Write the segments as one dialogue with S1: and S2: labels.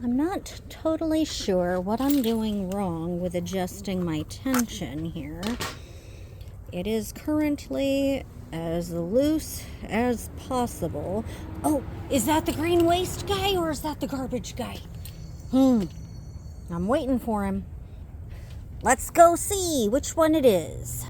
S1: I'm not totally sure what I'm doing wrong with adjusting my tension here. It is currently as loose as possible. Oh, is that the green waste guy or is that the garbage guy? I'm waiting for him. Let's go see which one it is.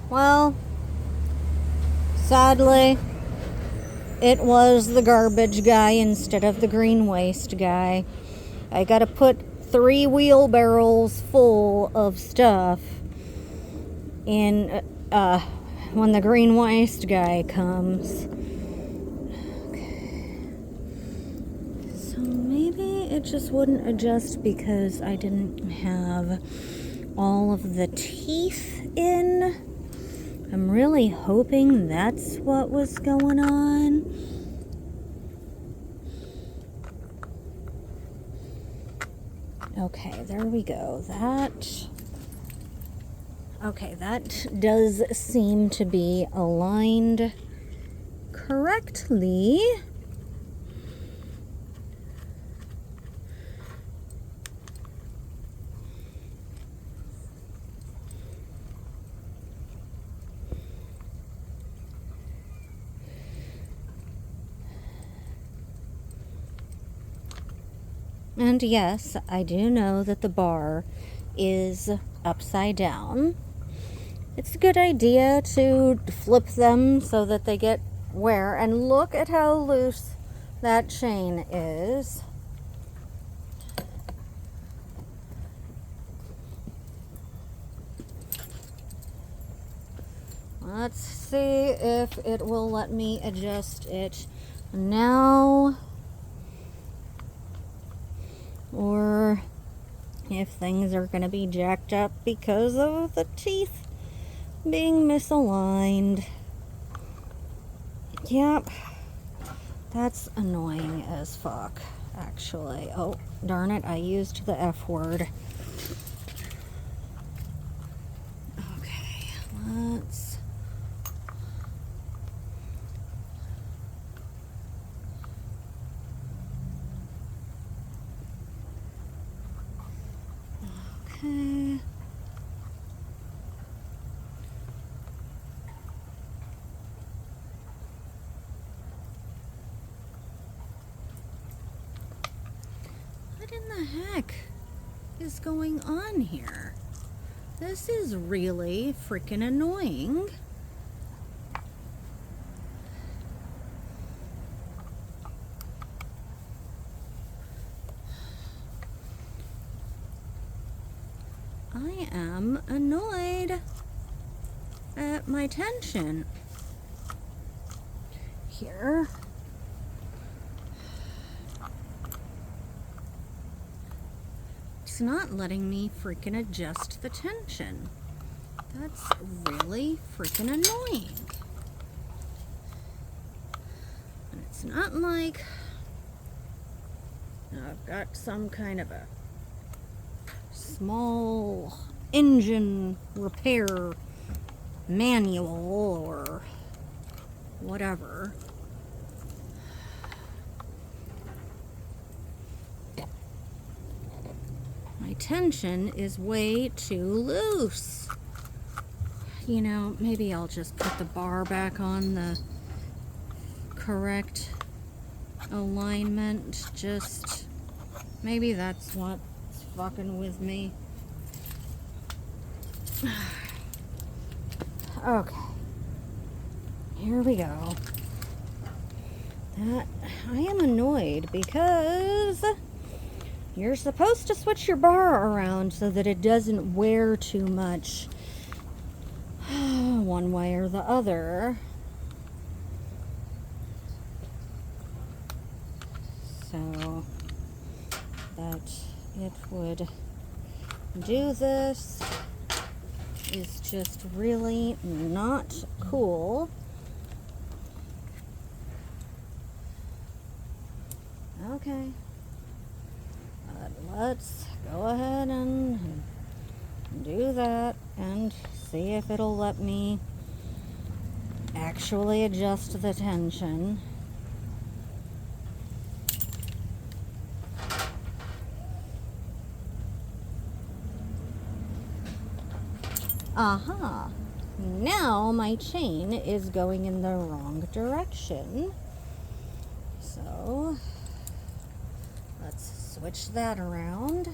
S1: Well, sadly, it was the garbage guy instead of the green waste guy. I gotta put 3 wheelbarrows full of stuff in when the green waste guy comes. Okay. So maybe it just wouldn't adjust because I didn't have all of the teeth in. I'm really hoping that's what was going on. Okay, there we go. That does seem to be aligned correctly. And yes, I do know that the bar is upside down. It's a good idea to flip them so that they get wear. And look at how loose that chain is. Let's see if it will let me adjust it now, or if things are going to be jacked up because of the teeth being misaligned. Yep, that's annoying as fuck, actually. Oh, darn it, I used the F word. Okay, let's What in the heck is going on here? This is really freaking annoying. I am annoyed at my tension here. It's not letting me freaking adjust the tension. That's really freaking annoying. And it's not like I've got some kind of a small engine repair manual or whatever. My tension is way too loose. You know, maybe I'll just put the bar back on the correct alignment. Just maybe that's what's fucking with me. Okay, here we go. I am annoyed because you're supposed to switch your bar around so that it doesn't wear too much one way or the other. So that it would do this is just really not cool. Okay. Let's go ahead and do that and see if it'll let me actually adjust the tension. Aha! Now my chain is going in the wrong direction. So let's switch that around.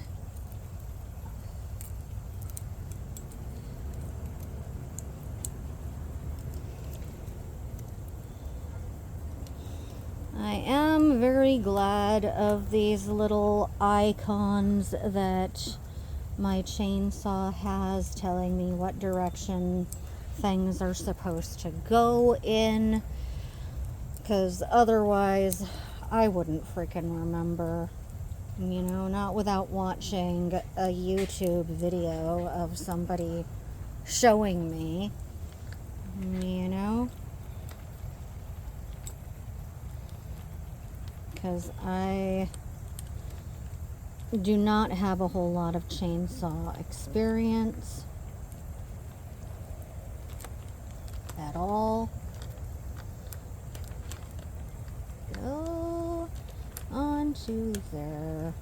S1: I am very glad of these little icons that my chainsaw has telling me what direction things are supposed to go in, because otherwise I wouldn't freaking remember, you know, not without watching a YouTube video of somebody showing me, you know, because I do not have a whole lot of chainsaw experience at all. Go on to there.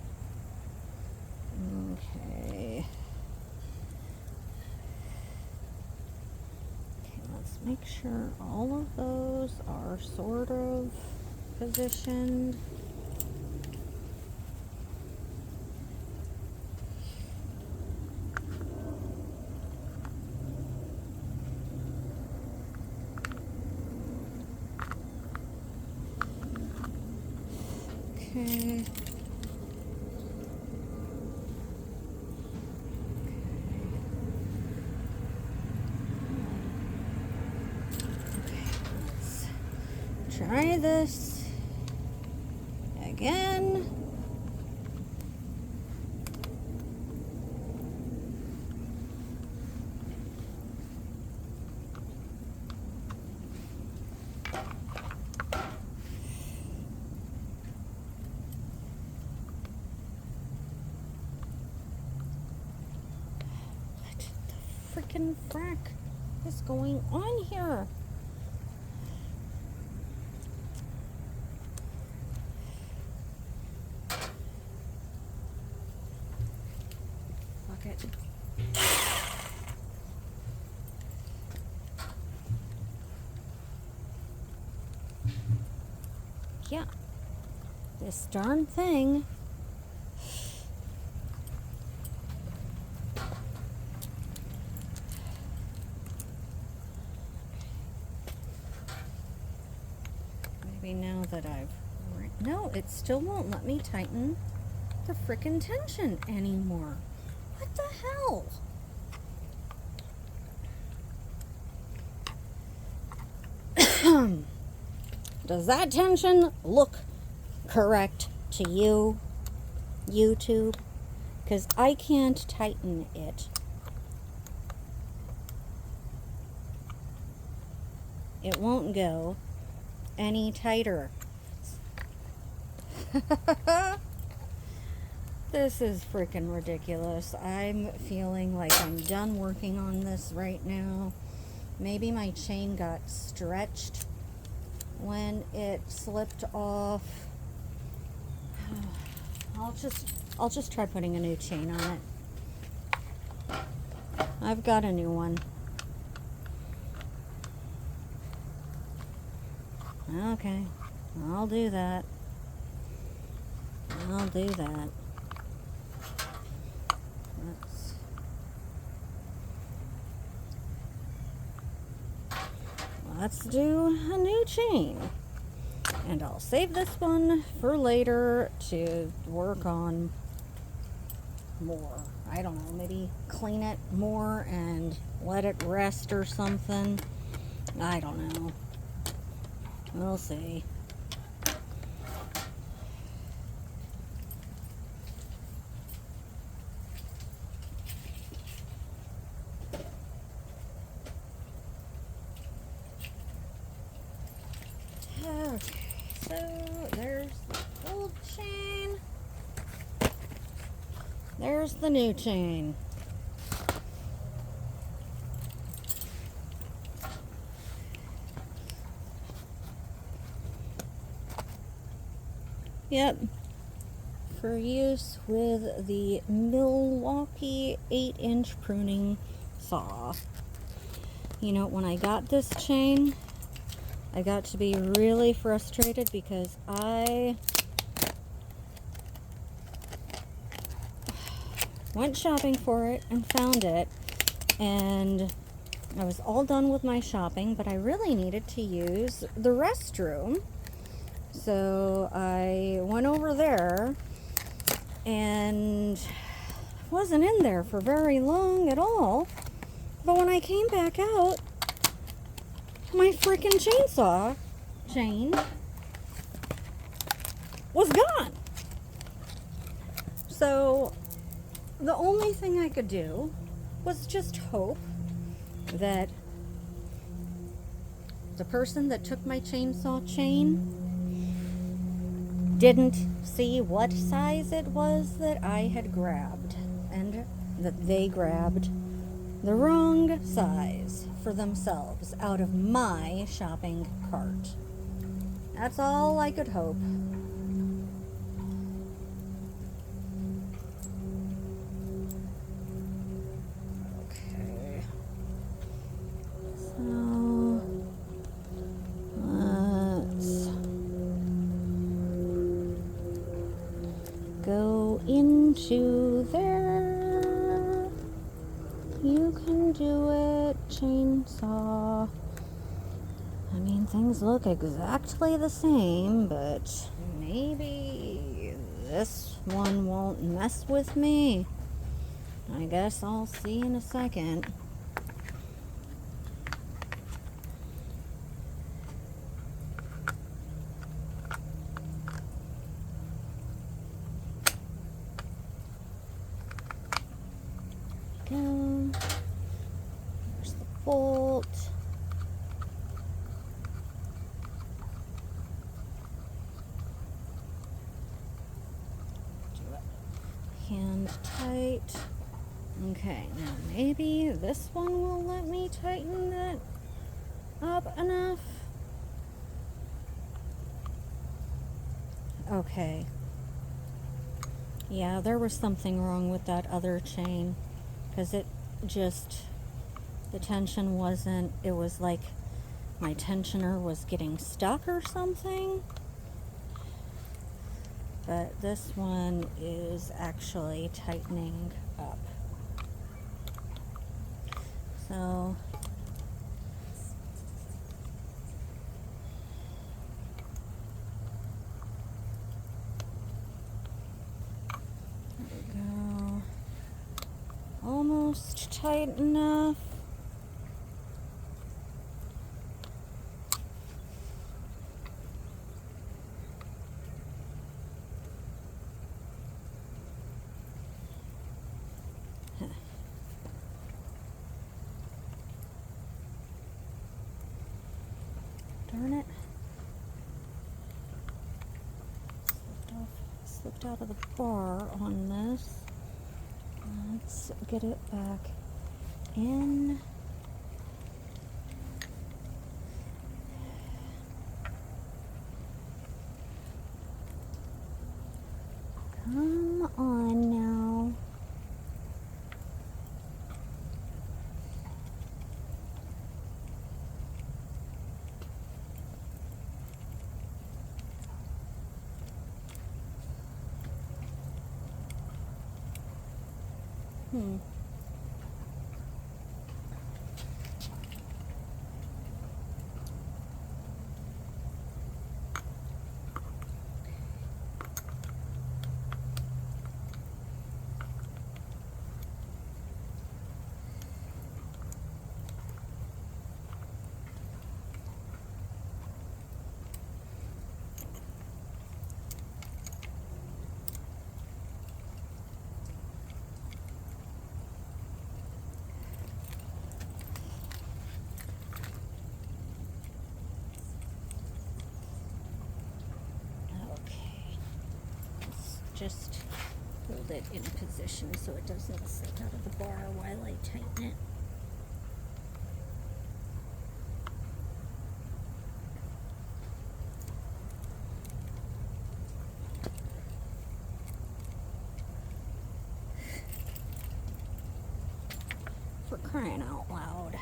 S1: Okay. Okay, let's make sure all of those are sort of positioned. Okay. Let's try this again. Freaking frack is going on here? Fuck it. Yeah, this darn thing maybe now that no, it still won't let me tighten the frickin' tension anymore. What the hell? Does that tension look correct to you, YouTube? Because I can't tighten it. It won't go any tighter. This is freaking ridiculous. I'm feeling like I'm done working on this right now. Maybe my chain got stretched when it slipped off. I'll just try putting a new chain on it. I've got a new one. Okay, I'll do that. I'll do that. Let's do a new chain. And I'll save this one for later to work on more. I don't know, maybe clean it more and let it rest or something. I don't know. We'll see. Okay, so there's the old chain. There's the new chain. Yep, for use with the Milwaukee 8-inch pruning saw. You know, when I got this chain, I got to be really frustrated because I went shopping for it and found it, and I was all done with my shopping, but I really needed to use the restroom. So I went over there and wasn't in there for very long at all. But when I came back out, my freaking chainsaw chain was gone. So the only thing I could do was just hope that the person that took my chainsaw chain didn't see what size it was that I had grabbed, and that they grabbed the wrong size for themselves out of my shopping cart. That's all I could hope. Okay. So let's go into there. You can do it, chainsaw. I mean, things look exactly the same, but maybe this one won't mess with me. I guess I'll see in a second. Go. There's the bolt. Do it hand tight. Okay, now maybe this one will let me tighten that up enough. Okay. Yeah, there was something wrong with that other chain, because it just, the tension wasn't, it was like my tensioner was getting stuck or something. But this one is actually tightening up. So almost tight enough. Darn it. Slipped out of the bar on this. Let's get it back in. Come on now. Just hold it in position so it doesn't slip out of the bar while I tighten it. For crying out loud.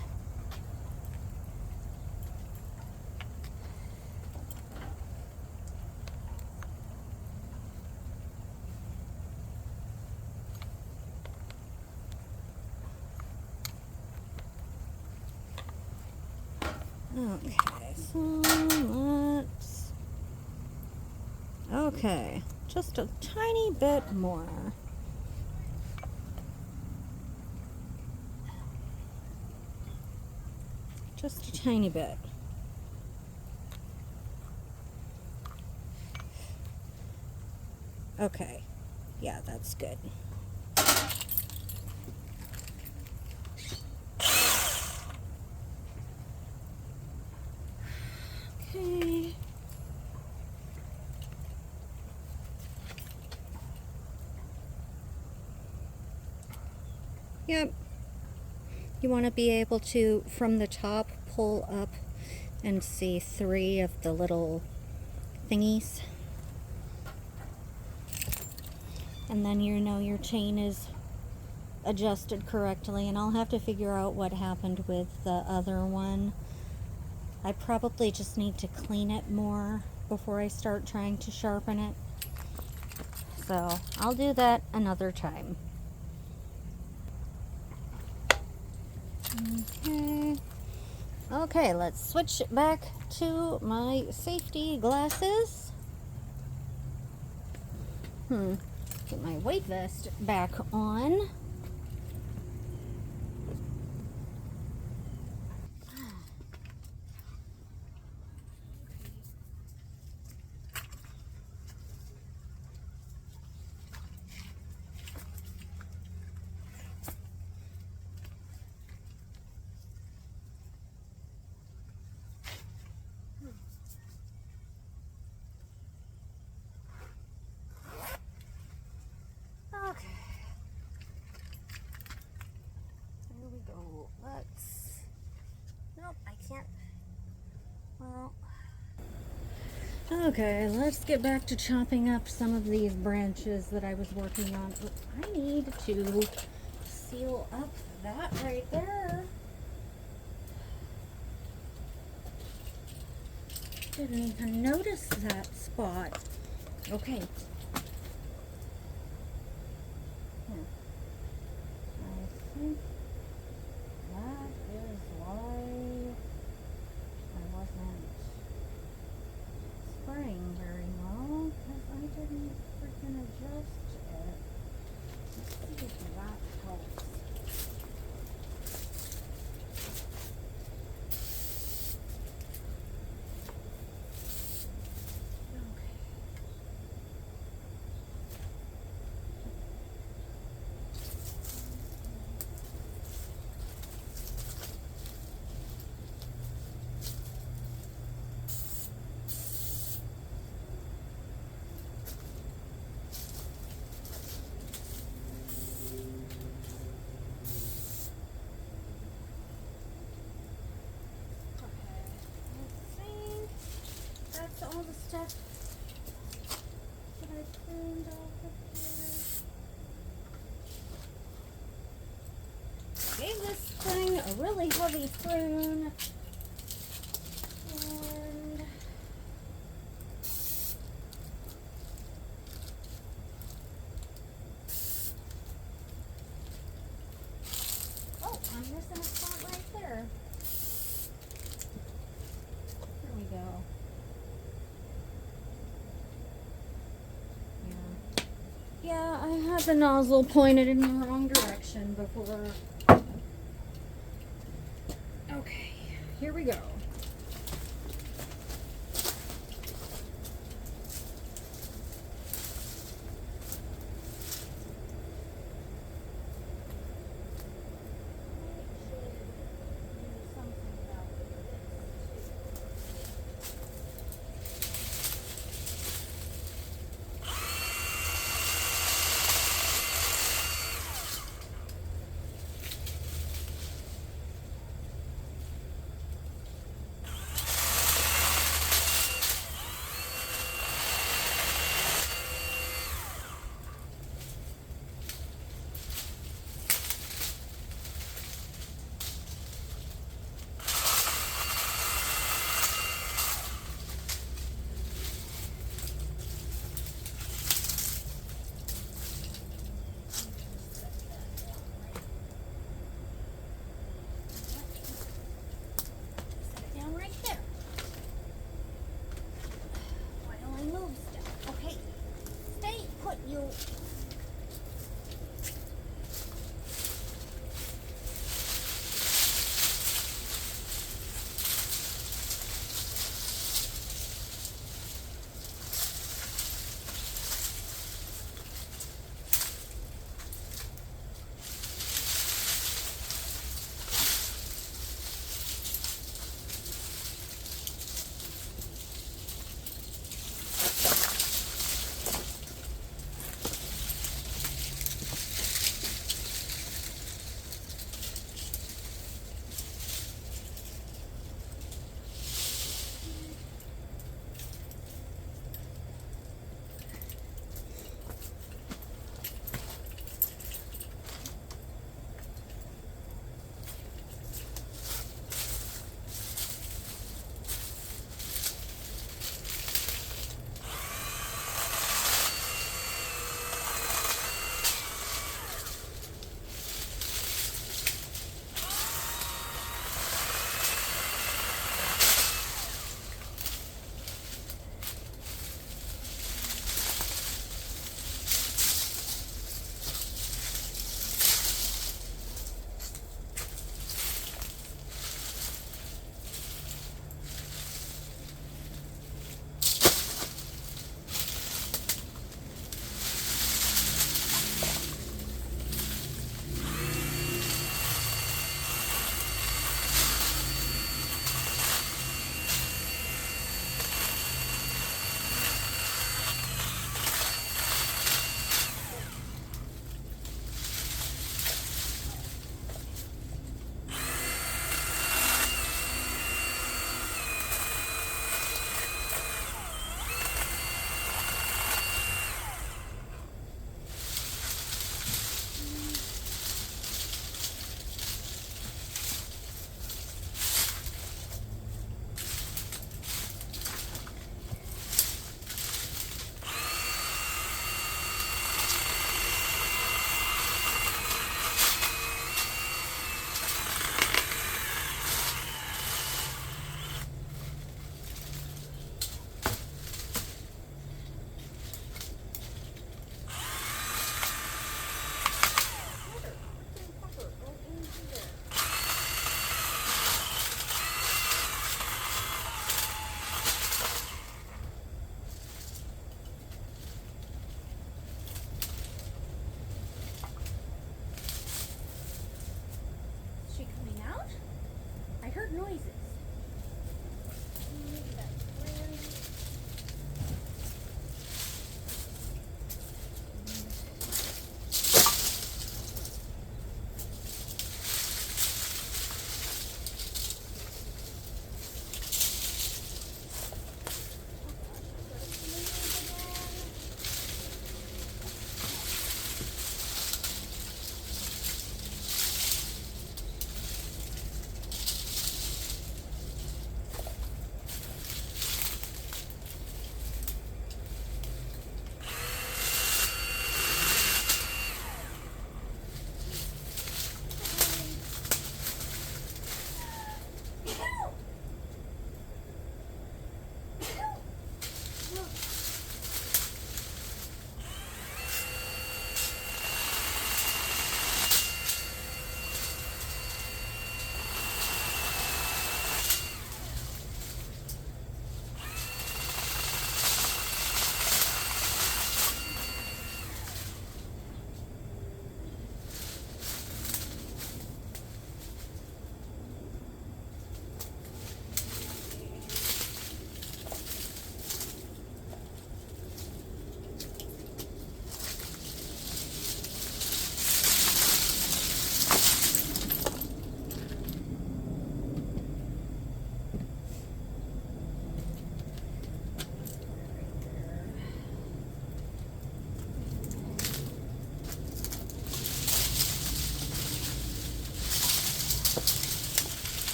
S1: Okay, so let's... Okay, just a tiny bit more. Just a tiny bit. Okay, yeah, that's good. Okay. Yep. You want to be able to, from the top, pull up and see 3 of the little thingies. And then you know your chain is adjusted correctly. And I'll have to figure out what happened with the other one. I probably just need to clean it more before I start trying to sharpen it. So I'll do that another time. Okay. Okay, let's switch back to my safety glasses. Get my weight vest back on. Okay. Here we go. Let's... Nope, I can't. Well... Okay, let's get back to chopping up some of these branches that I was working on. I need to seal up that right there. Didn't even notice that spot. Okay. I think that is why I wasn't spraying very well, because I didn't freaking adjust it. Let's see if that helps. all the stuff that I pruned off of here. Gave this thing a really heavy prune. And oh, I'm missing a spot right there. There we go. Yeah, I had the nozzle pointed in the wrong direction before. Okay, here we go.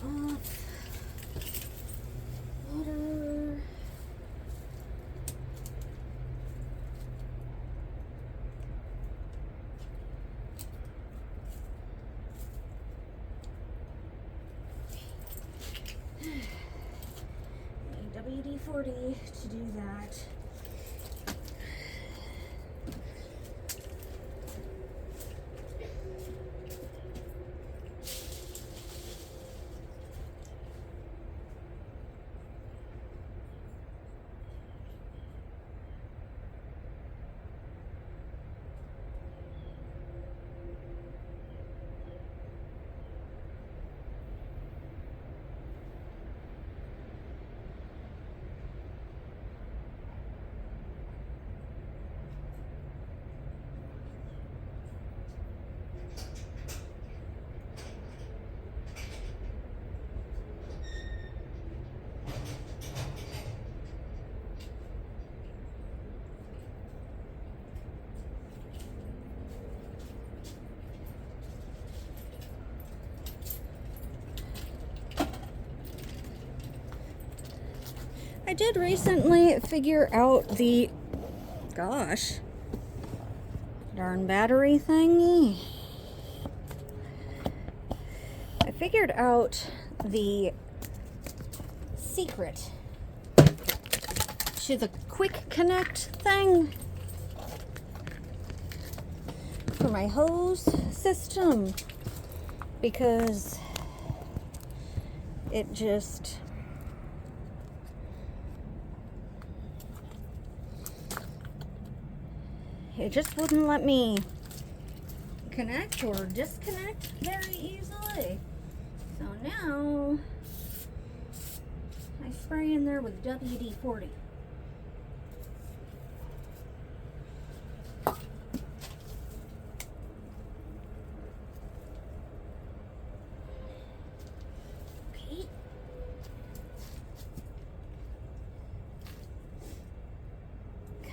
S1: off water. WD-40 to do that. I did recently figure out the, gosh, darn battery thingy. I figured out the secret to the quick connect thing for my hose system, because it just wouldn't let me connect or disconnect very easily. So now I spray in there with WD-40. Okay.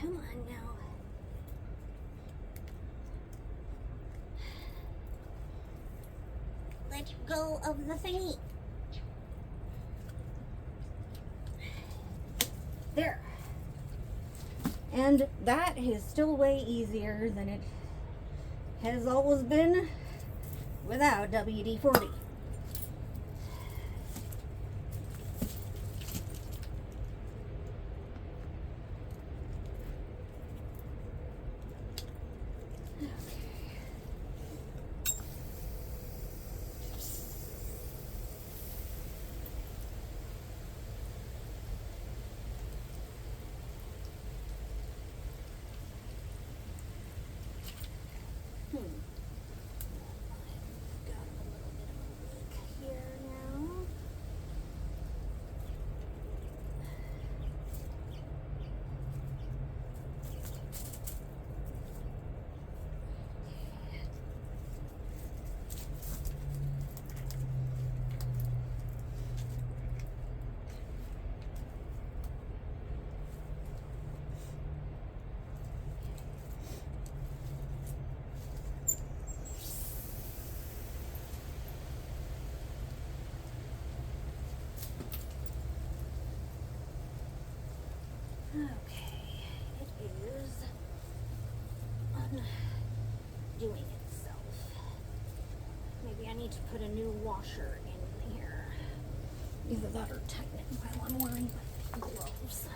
S1: Come on now. Let go of the thingy. There. And that is still way easier than it has always been without WD-40. Okay, it is undoing itself. Maybe I need to put a new washer in here. Either that or tighten it while I'm wearing my gloves.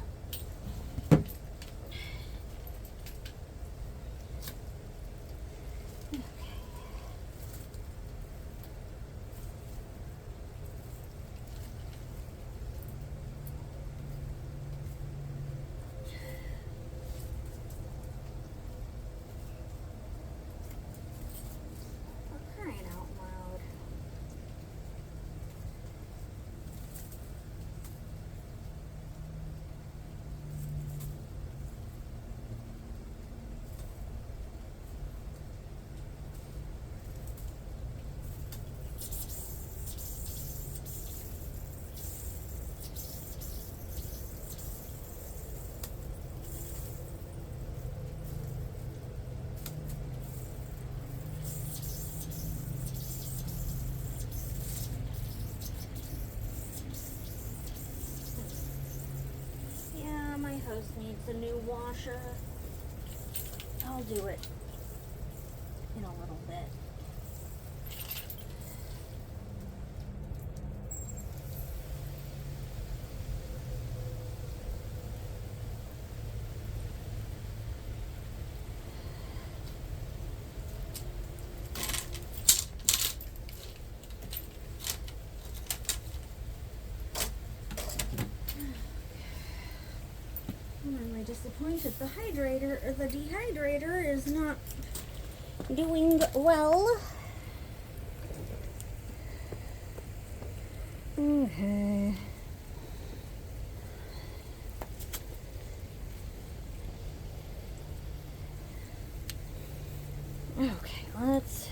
S1: house needs a new washer. I'll do it in a little bit. I'm really disappointed the dehydrator is not doing well. Okay. Okay, let's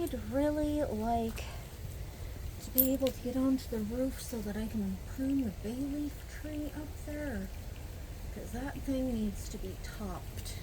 S1: I'd really like to be able to get onto the roof so that I can prune the bay leaf tree up there, because that thing needs to be topped.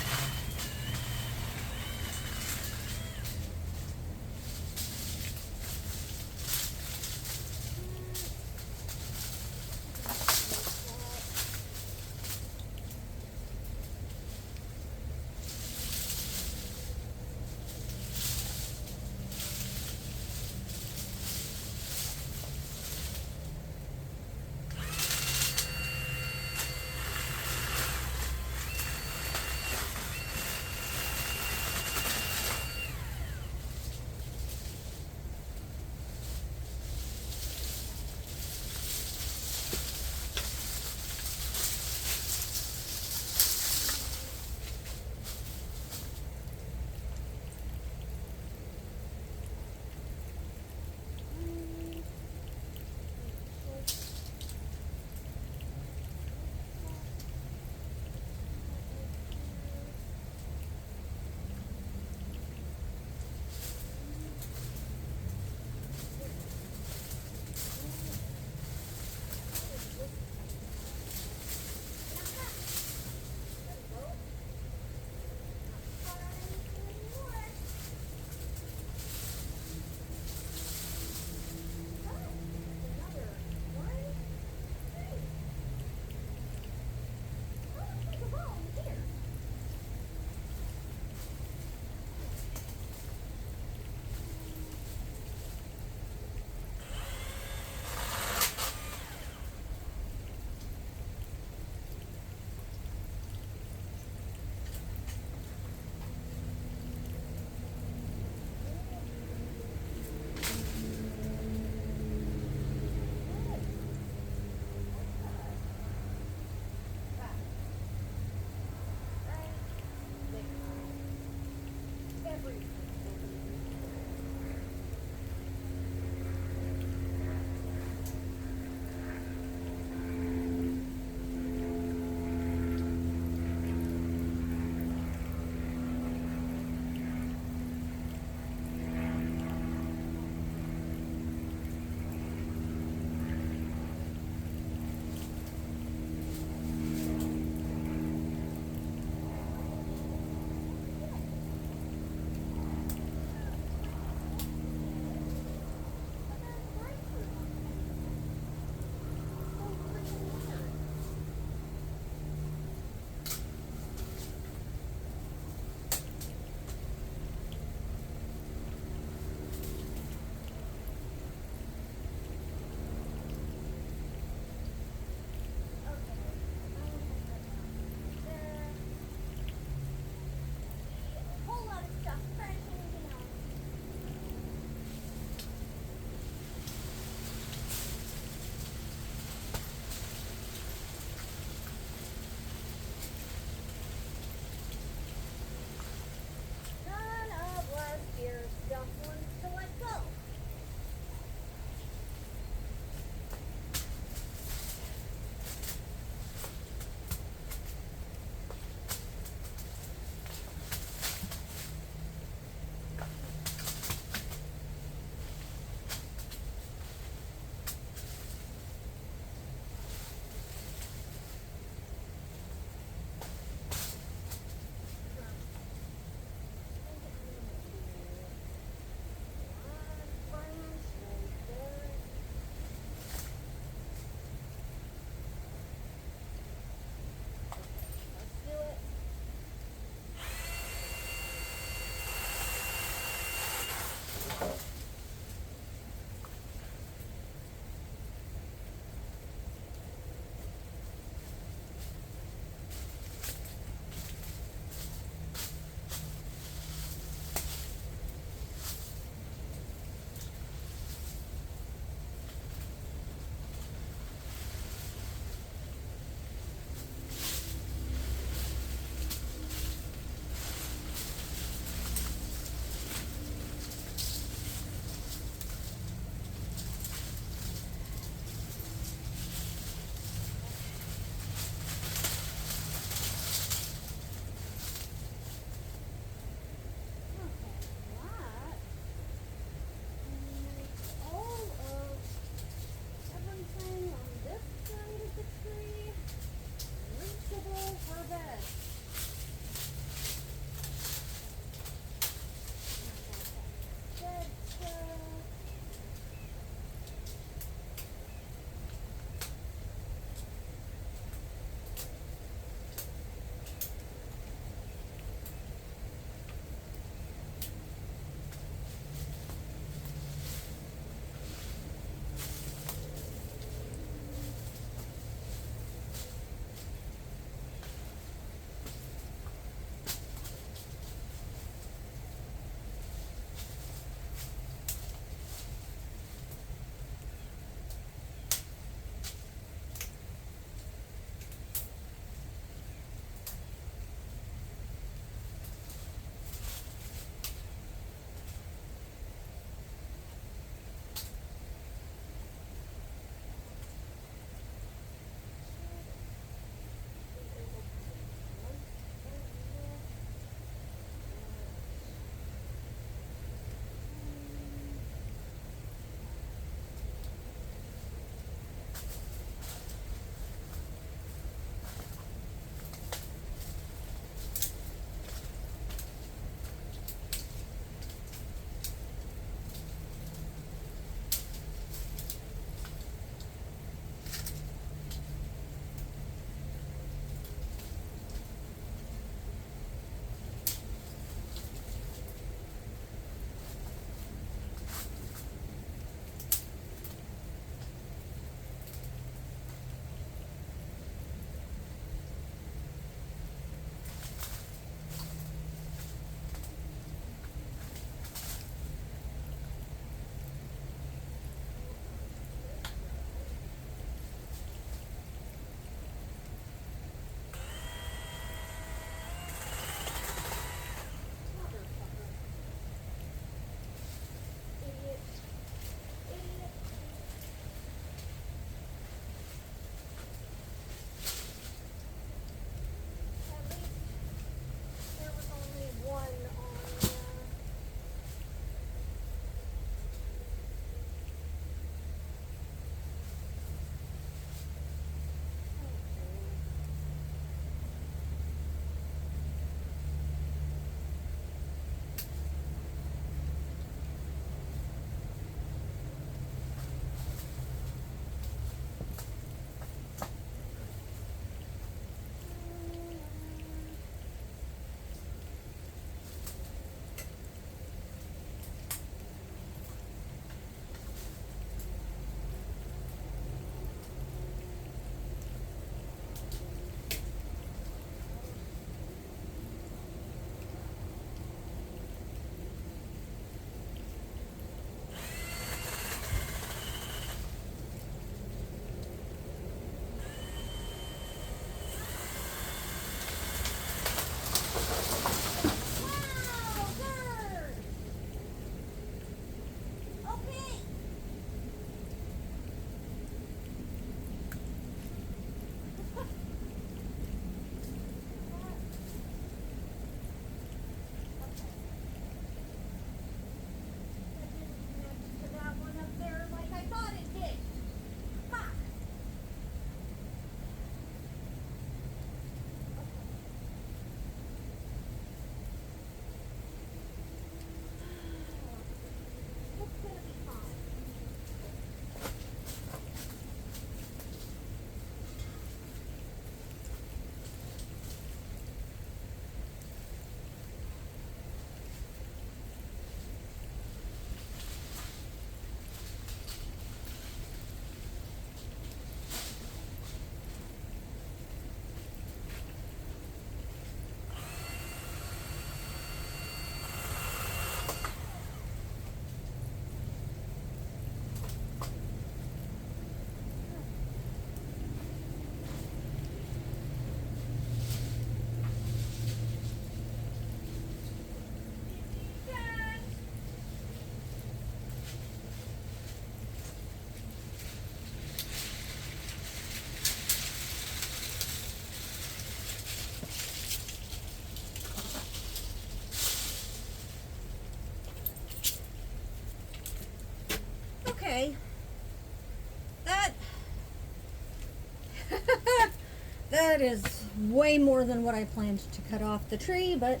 S1: that is way more than what I planned to cut off the tree, but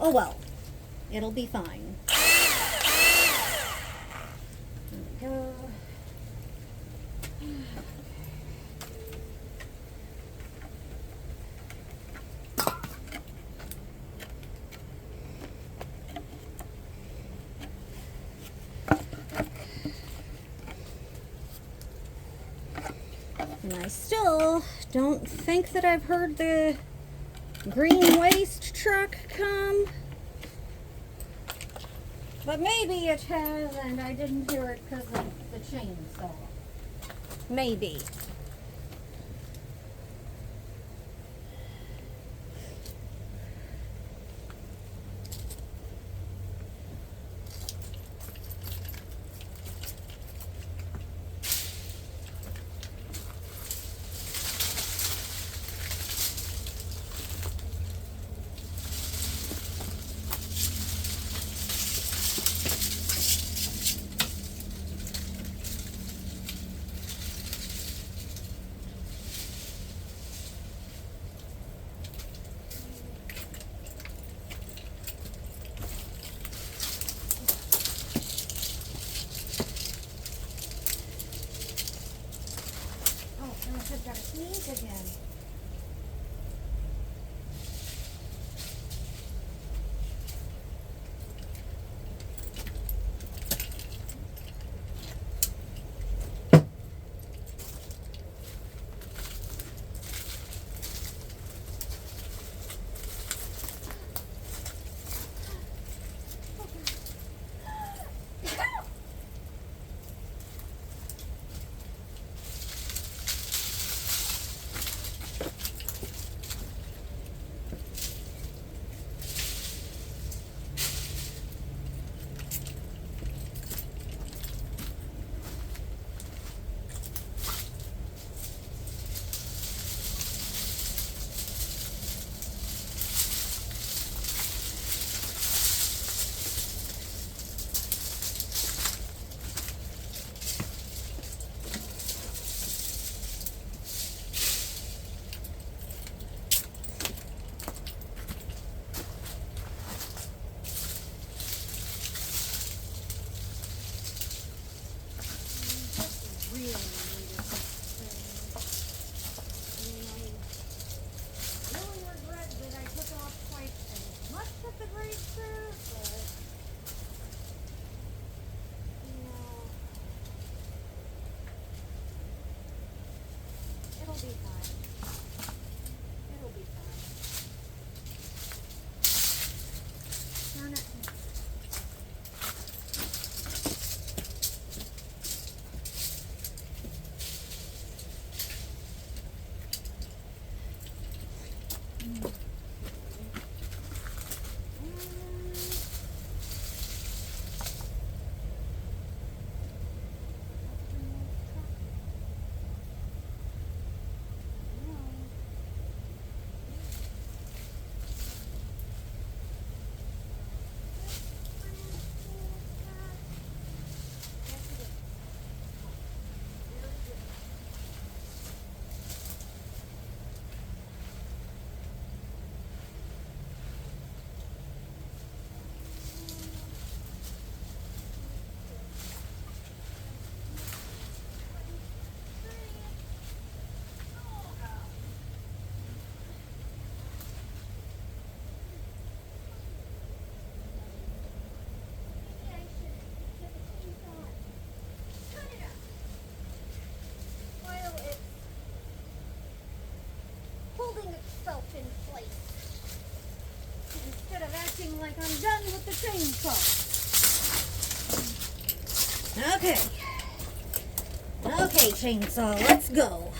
S1: oh well. It'll be fine. There we go. And I still don't think that I've heard the green waste truck come. But maybe it has and I didn't hear it because of the chainsaw. Maybe. I've got to sneeze again. It'll be fine. It'll be fine. Darn it. Itself in place instead of acting like I'm done with the chainsaw. Okay, chainsaw, let's go.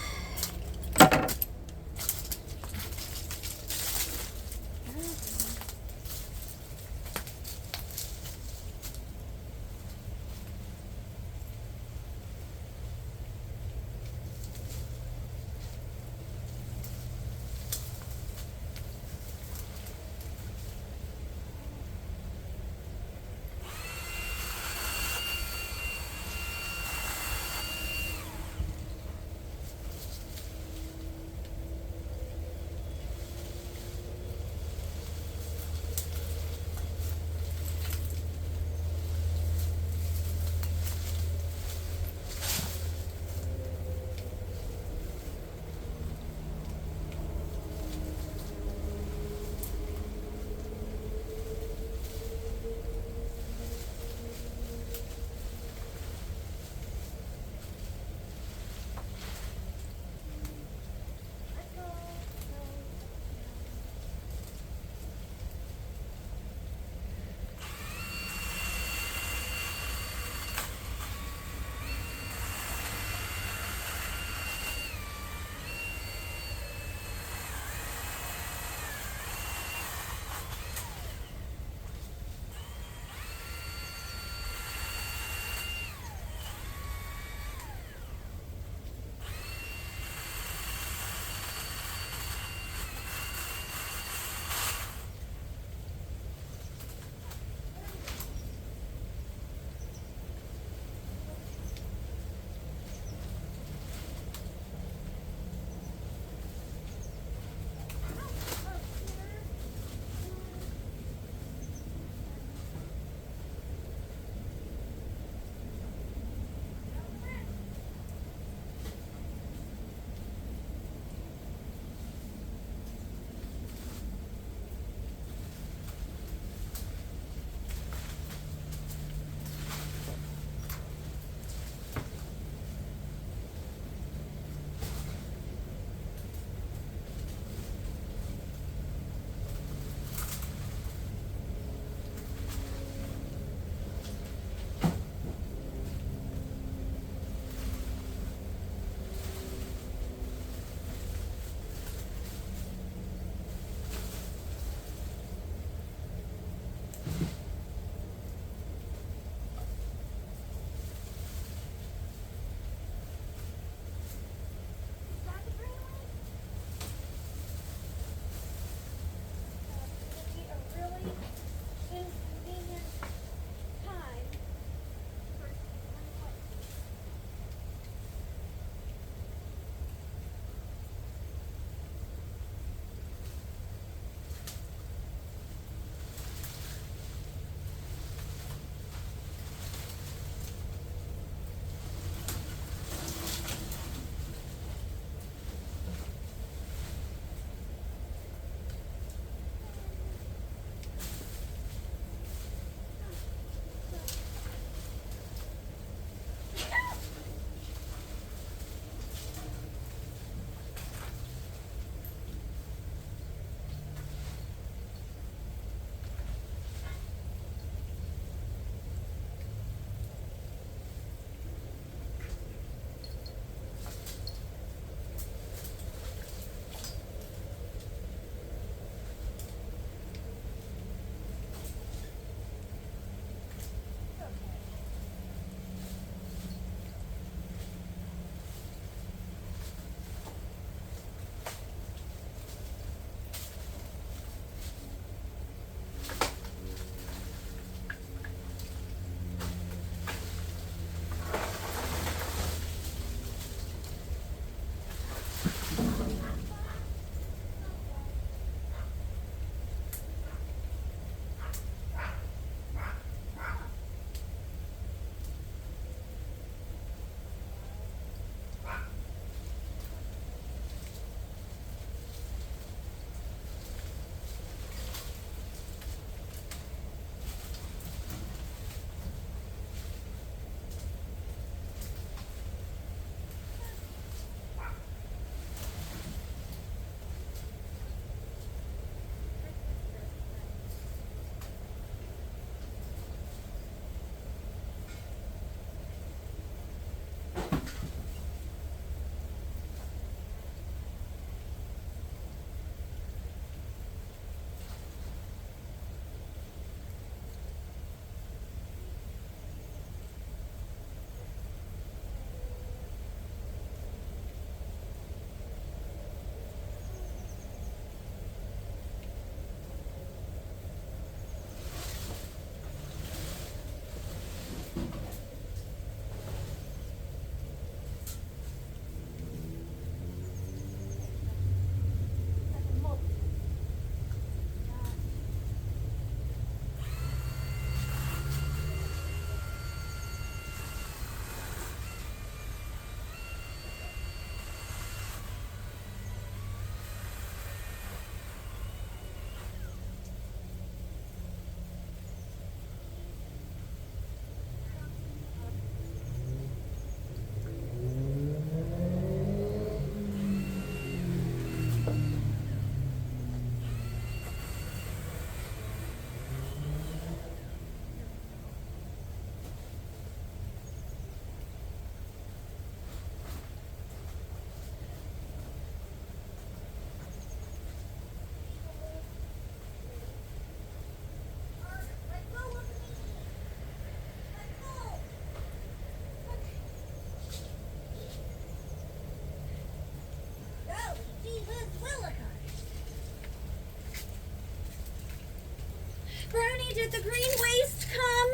S1: Brownie, did the green waste come?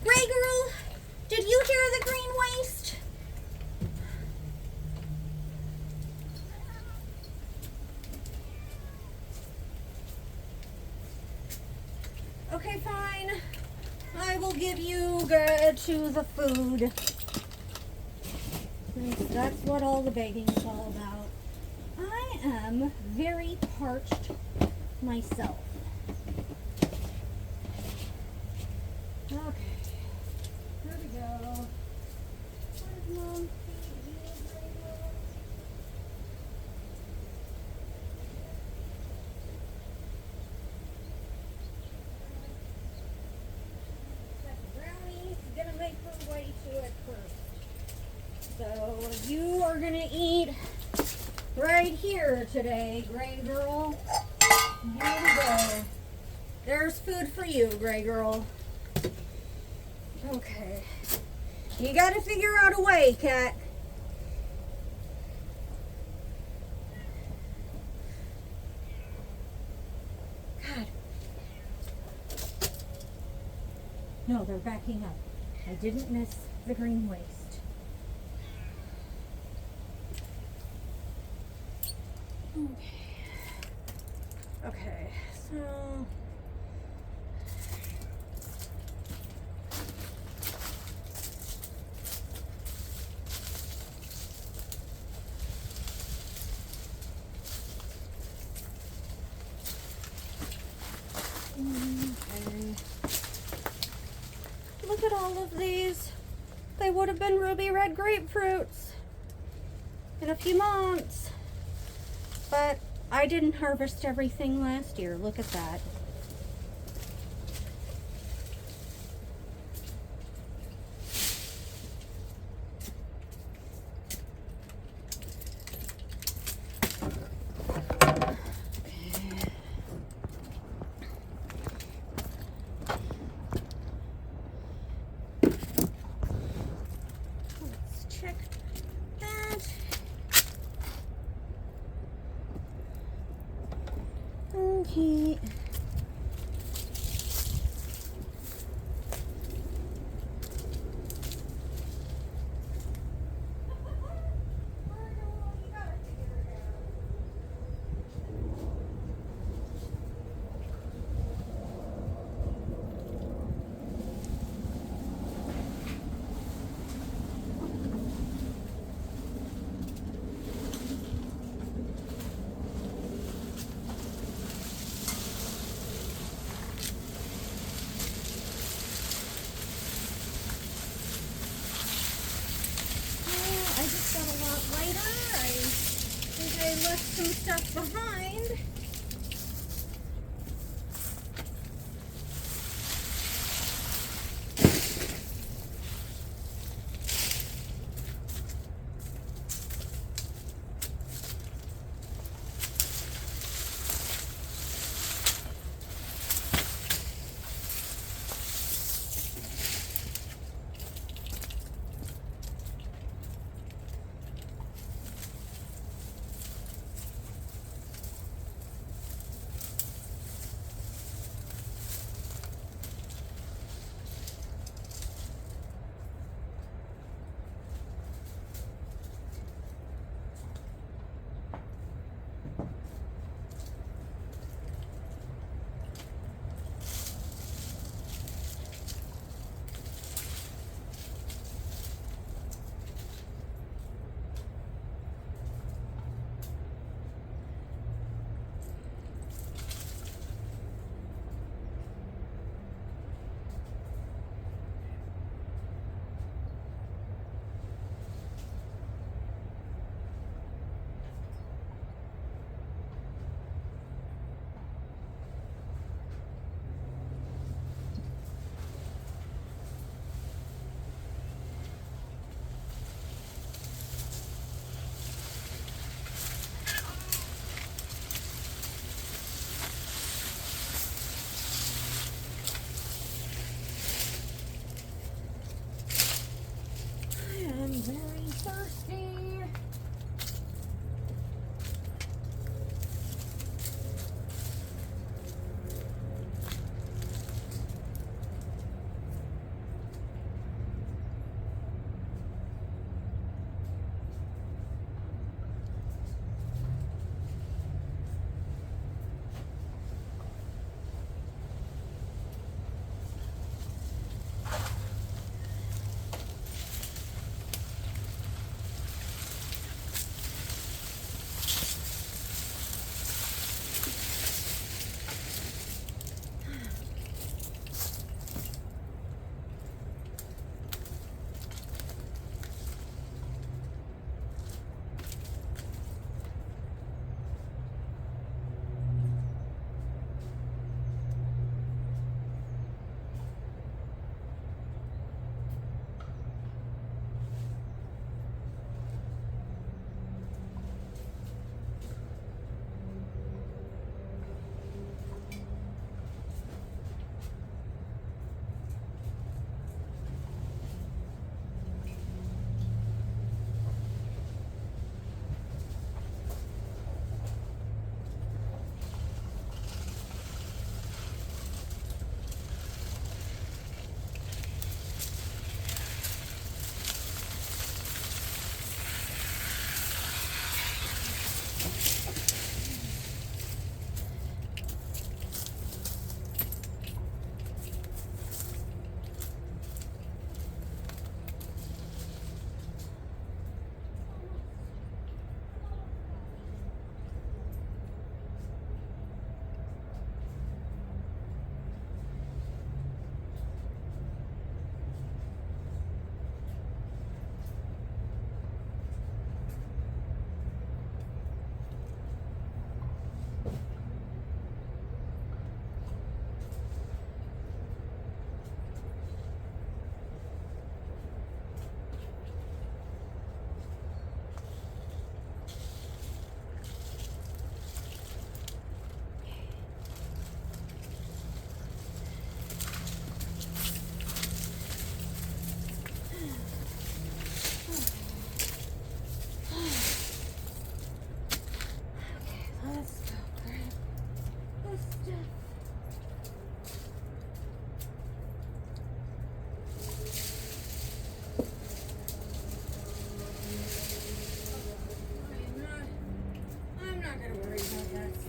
S1: Gray girl, did you hear the green waste? Okay, fine. I will give you to the food. Since that's what all the begging's all about. I am very parched myself. Okay. Here we go. What does Mom feed you, Grego? Brownie's gonna make her way to it first. So you are gonna eat right here today, Gray Girl. Here we go. There's food for you, Gray Girl. Okay. You gotta figure out a way, Cat. God. No, they're backing up. I didn't miss the green waste. Okay, so okay. Look at all of these. They would have been ruby red grapefruits in a few months. But I didn't harvest everything last year. Look at that. Let's check that. Okay.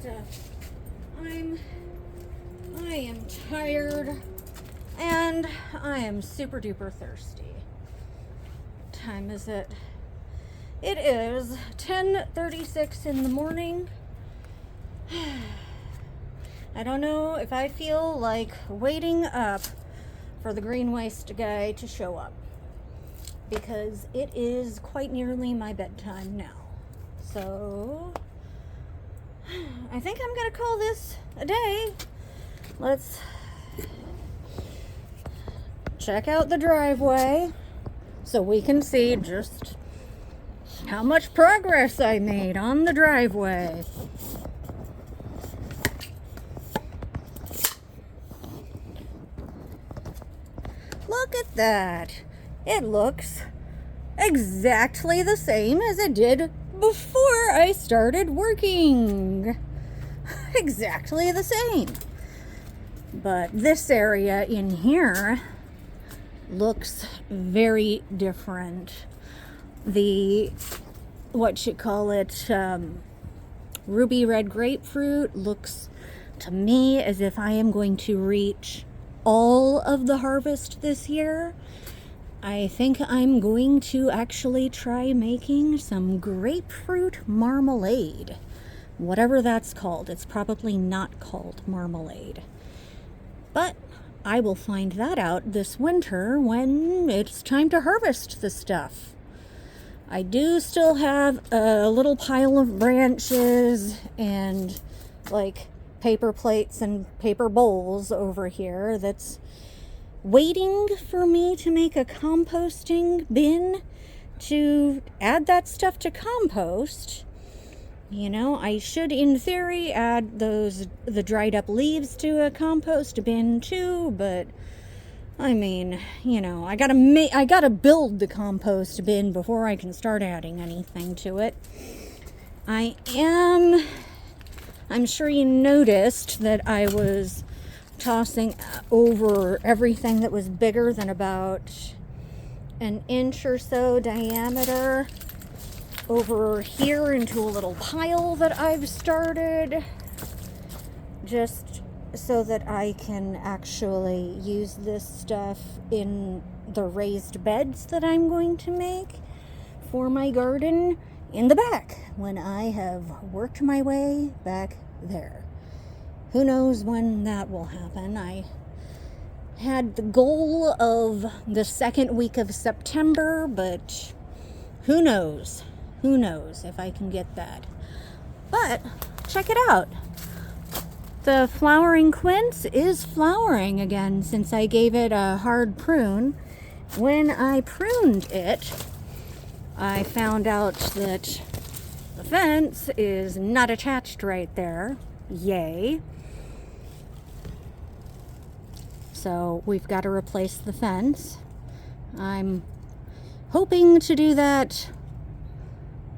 S1: stuff. I am tired and I am super duper thirsty. What time is it? It is 10:36 in the morning. I don't know if I feel like waiting up for the green waste guy to show up, because it is quite nearly my bedtime now. So I think I'm gonna call this a day. Let's check out the driveway so we can see just how much progress I made on the driveway. Look at that. It looks exactly the same as it did before I started working. Exactly the same. But this area in here looks very different. The, what you call it, ruby red grapefruit looks to me as if I am going to reach all of the harvest this year. I think I'm going to actually try making some grapefruit marmalade. Whatever that's called. It's probably not called marmalade. But I will find that out this winter when it's time to harvest the stuff. I do still have a little pile of branches and like paper plates and paper bowls over here that's waiting for me to make a composting bin to add that stuff to compost. You know, I should in theory add the dried up leaves to a compost bin too, but I mean, you know, I gotta build the compost bin before I can start adding anything to it. I'm sure you noticed that I was tossing over everything that was bigger than about an inch or so diameter over here into a little pile that I've started, just so that I can actually use this stuff in the raised beds that I'm going to make for my garden in the back when I have worked my way back there. Who knows when that will happen? I had the goal of the second week of September, but who knows? Who knows if I can get that. But check it out. The flowering quince is flowering again since I gave it a hard prune. When I pruned it, I found out that the fence is not attached right there. Yay. So we've got to replace the fence. I'm hoping to do that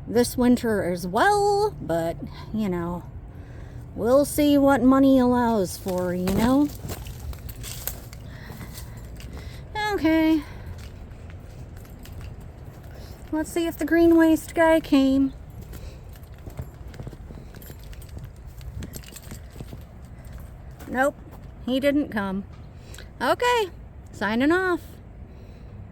S1: this winter as well, but you know, we'll see what money allows for, you know? Okay. Let's see if the green waste guy came. Nope, he didn't come. Okay, signing off.